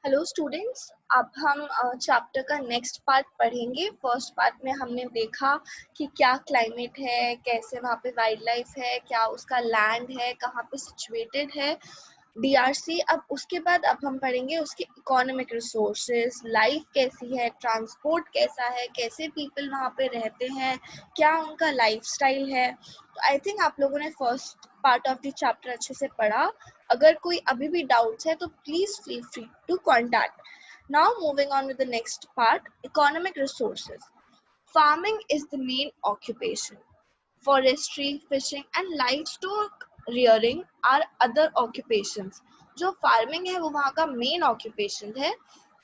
Hello students, अब हम chapter का नेक्स्ट पार्ट पढ़ेंगे। फर्स्ट पार्ट में हमने देखा कि क्या क्लाइमेट है, कैसे वहाँ पे वाइल्ड लाइफ है, क्या उसका लैंड है, कहाँ पे सिचुएटेड है डीआरसी। अब उसके बाद अब हम पढ़ेंगे उसके इकोनॉमिक रिसोर्सेज, लाइफ कैसी है, ट्रांसपोर्ट कैसा है, कैसे पीपल वहाँ पे रहते हैं, क्या उनका लाइफस्टाइल है। तो आई थिंक आप लोगों ने first part of the chapter अच्छे से पढ़ा। अगर कोई अभी भी डाउट्स है तो please feel free to contact. Now moving on with the next part, economic resources. Farming is the main occupation. Forestry, fishing and livestock rearing are other occupations. जो फार्मिंग है वो वहाँ का मेन ऑक्यूपेशन है.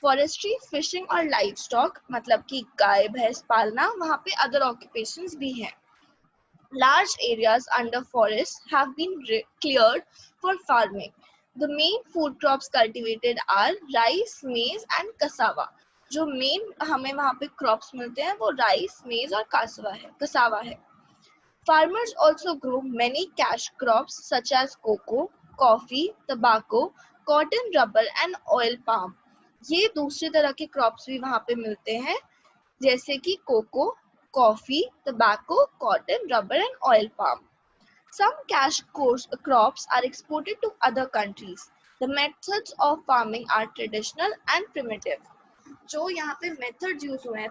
Forestry, fishing और livestock मतलब कि गाय भैंस पालना, वहाँ पे अदर ऑक्यूपेशंस भी हैं. Large areas under forests have been cleared for farming. The main food crops cultivated are rice, maize and cassava. जो मेन हमें वहाँ पे क्रॉप्स मिलते हैं वो राइस, मेज और कसावा है. Farmers also grow many cash crops such as cocoa, coffee, tobacco, cotton, rubber and oil palm. ये दूसरे तरह के क्रॉप्स भी वहाँ पे मिलते हैं जैसे कि cocoa, coffee, tobacco, cotton, rubber and oil palm. Some cash crops are exported to other countries. The methods of farming are traditional and primitive. जो यहाँ पे मेथड्स यूज हुए हैं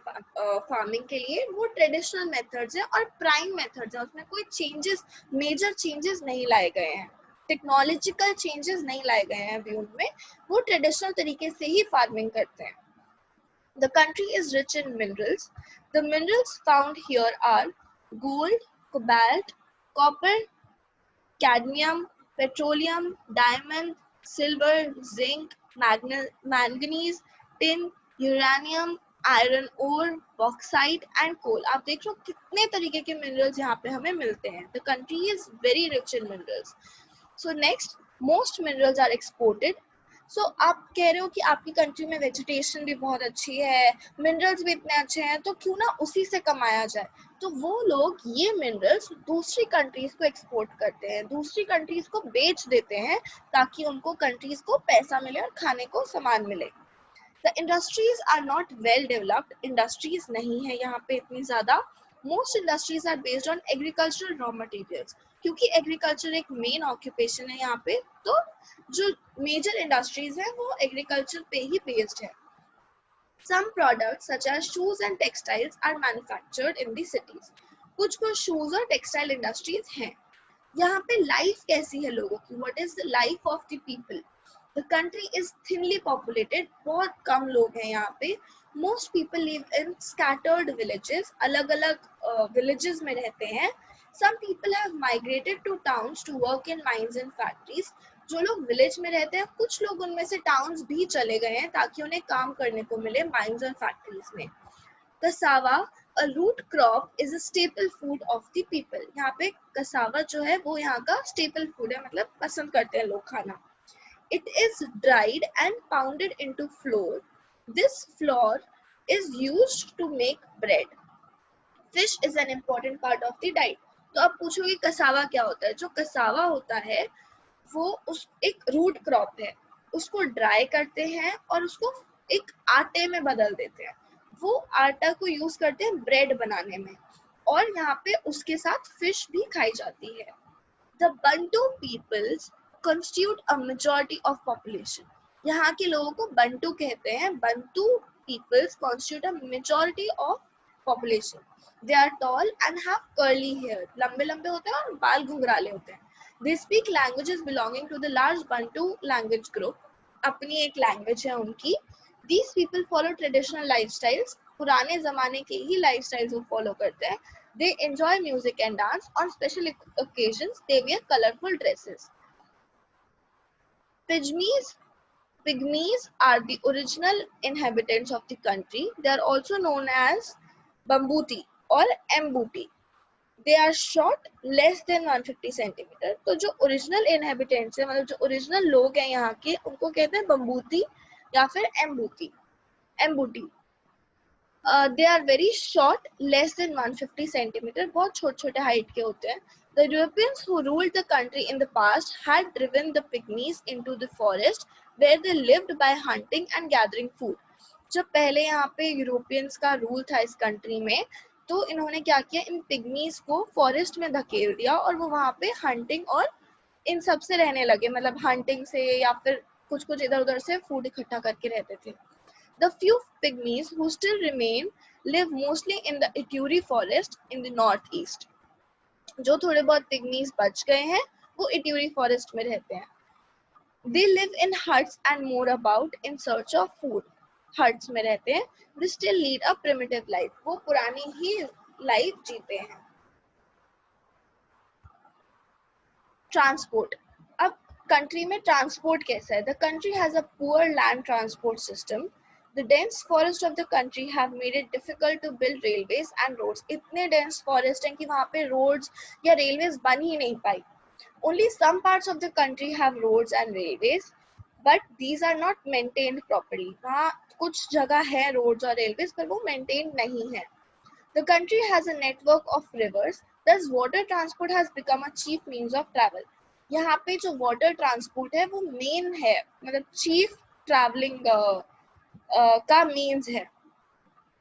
फार्मिंग के लिए वो ट्रेडिशनल मेथड्स हैं और प्राइम मेथड्स हैं. उसमें कोई चेंजेस, मेजर चेंजेस नहीं लाए गए हैं, टेक्नोलॉजिकल चेंजेस नहीं लाए गए हैं अभी उनमें. वो ट्रेडिशनल तरीके से ही फार्मिंग करते हैं. The country is rich in minerals. The minerals found here are gold, cobalt, copper, cadmium, petroleum, diamond, silver, zinc, manganese, tin, uranium, iron ore, bauxite and coal. आप देख लो कितने तरीके के मिनरल्स यहाँ पे हमें मिलते हैं. The country is very rich in minerals. So next, most minerals are exported. सो आप कह रहे हो कि आपकी कंट्री में वेजिटेशन भी बहुत अच्छी है, मिनरल्स भी इतने अच्छे हैं, तो क्यों ना उसी से कमाया जाए. तो वो लोग ये मिनरल्स दूसरी कंट्रीज को एक्सपोर्ट करते हैं, दूसरी कंट्रीज को बेच देते हैं ताकि उनको कंट्रीज को पैसा मिले और खाने को सामान मिले. The industries are not well developed. Industries नहीं है यहाँ पे इतनी ज्यादा. Most industries are based on agricultural raw materials. क्योंकि एग्रीकल्चर एक मेन ऑक्यूपेशन है यहाँ पे, तो जो मेजर इंडस्ट्रीज है वो एग्रीकल्चर पे ही बेस्ड है. Some products such as shoes and textiles are manufactured in the cities. कुछ shoes और textile industries हैं. यहाँ पे लाइफ कैसी है लोगों की? What is the life of the people? The country is thinly populated. बहुत कम लोग हैं यहाँ पे. Most people live in scattered villages. अलग-अलग villages में रहते हैं. Some people have migrated to towns to work in mines and factories. जो लोग विलेज में रहते हैं कुछ लोग उनमें से टाउन्स भी चले गए हैं ताकि उन्हें काम करने को मिले माइंस और फैक्ट्रीज में. Cassava, a root crop, is a staple food of the people. यहाँ पे कसावा जो है वो यहाँ का staple food है, मतलब पसंद करते हैं लोग खाना. It is dried and pounded into flour. This flour is used to make bread. Fish is an important part of the diet. तो आप पूछोगे कसावा क्या होता है? जो कसावा होता है वो उस एक रूट क्रॉप है, उसको ड्राई करते हैं और उसको एक आटे में बदल देते हैं. वो आटा को यूज करते हैं ब्रेड बनाने में और यहाँ पे उसके साथ फिश भी खाई जाती है. The Bantu peoples constitute a majority of population. यहाँ के लोगों को बंटू कहते हैं. Bantu peoples constitute a majority of population. They are tall and have curly hair. लंबे लंबे होते हैं और बाल घुंघराले होते हैं. They speak languages belonging to the large Bantu language group. अपनी एक लैंग्वेज है उनकी. These people follow traditional lifestyles. पुराने जमाने के ही lifestyles वो follow करते हैं. They enjoy music and dance. On special occasions, they wear colorful dresses. Pygmies are the original inhabitants of the country. They are also known as Bambuti or Mbuti. They are short, less than 150 centimetre. तो जो original inhabitants है, मतलब जो original लोग हैं यहाँ के, उनको कहते हैं बम्बूती या फिर एम्बूती. They are very short, less than 150 centimeter. बहुत छोटे-छोटे हाइट के होते हैं. The Europeans who ruled the country in the past had driven the pygmies into the forest where they lived by hunting and gathering food. जब पहले यहाँ पे Europeans का रूल था इस कंट्री में, तो इन्होंने क्या किया, इन पिग्मीज को फॉरेस्ट में धकेल दिया और वो वहाँ पे हंटिंग और इन सब से रहने लगे, मतलब हंटिंग से या फिर कुछ कुछ इधर उधर से फूड इकट्ठा करके रहते थे. The few pygmies who still remain live mostly in the Ituri forest in the northeast. जो थोड़े बहुत पिग्मीज बच गए हैं वो इट्यूरी फॉरेस्ट में रहते हैं. They live in huts and moor about in search of food. Huts में रहते हैं. They still lead a primitive life. वो पुरानी ही लाइफ जीते हैं. ट्रांसपोर्ट. अब कंट्री में ट्रांसपोर्ट कैसा है? The country has a poor land transport system. The dense forest of the country have made it difficult to build railways and roads. इतने dense forest हैं कि वहाँ पे roads या railways बन ही नहीं पाई. Only some parts of the country have roads and railways, but these are not maintained properly. वहाँ कुछ जगह है roads और railways पर वो maintained नहीं है. The country has a network of rivers, thus water transport has become a chief means of travel. यहाँ पे जो water transport है वो main है, मतलब chief traveling का means है.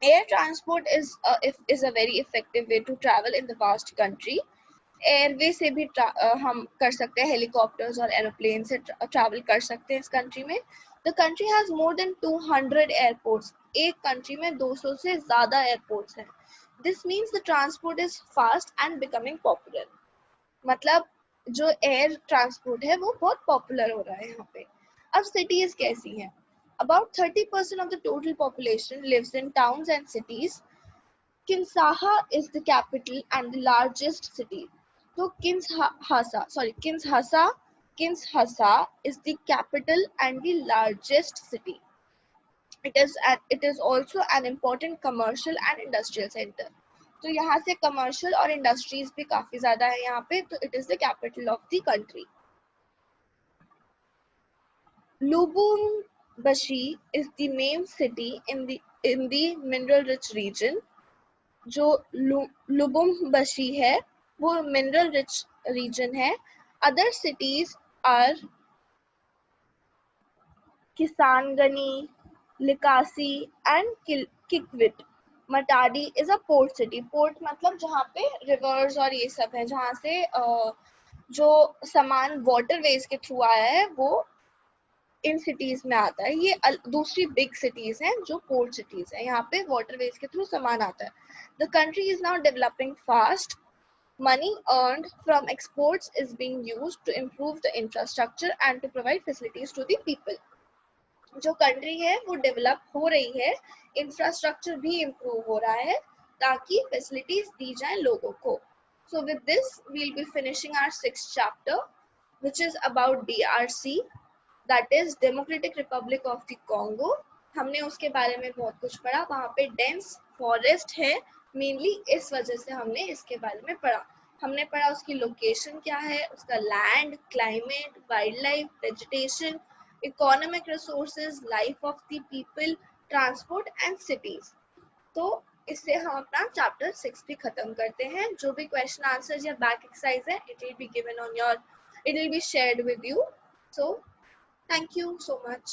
Air transport is a very effective way to travel in the vast country. Airway से भी हम कर सकते हैं, हेलीकॉप्टर्स और एरोप्लेन से ट्रैवल कर सकते हैं इस कंट्री में. The country has more than 200 airports. एक कंट्री में 200 से ज्यादा एयरपोर्ट्स हैं. This means the transport is fast and becoming popular. मतलब जो एयर ट्रांसपोर्ट है वो बहुत पॉपुलर हो रहा है यहाँ पे. अब सिटीज कैसी हैं? About 30% of the total population lives in towns and cities. Kinshasa is the capital and the largest city. So Kinshasa is the capital and the largest city. It is also an important commercial and industrial center. तो यहाँ से commercial और industries भी काफी ज़्यादा है यहाँ पे, तो it is the capital of the country. Lubumbashi is the main city in the mineral rich region. जो लुबुम्बशी है वो मिनरल रिच रीजन है. Other cities are Kisangani, Likasi and Kikwit. Matadi is a port city. Port मतलब जहाँ पे reverse और ये सब है, जहाँ से जो सामान वाटरवेज के थ्रू आया है वो इन सिटीज में आता है. ये दूसरी बिग सिटीज हैं जो पोर्ट सिटीज हैं, यहाँ पे वाटरवेज के थ्रू सामान आता है. The country is now developing fast. Money earned from exports is being used to improve the infrastructure and to provide facilities to the people. जो कंट्री है वो डेवलप हो रही है, इंफ्रास्ट्रक्चर भी इम्प्रूव हो रहा है ताकि फैसिलिटीज दी जाए लोगों को. So with this we'll be finishing our 6th chapter, which is about DRC, that is Democratic Republic of the Congo. हमने उसके बारे में बहुत कुछ पढ़ा. वहाँ पे डेंस फॉरेस्ट है मेनली, इस वजह से हमने इसके बारे में पढ़ा. हमने पढ़ा उसकी लोकेशन क्या है, उसका land, climate, wild life, vegetation, economic resources, life of the people, transport and cities. तो इससे हम अपना चैप्टर 6 भी खत्म करते हैं. जो भी क्वेश्चन आंसर या बैक एक्सरसाइज है, it will be shared with you. So thank you so much.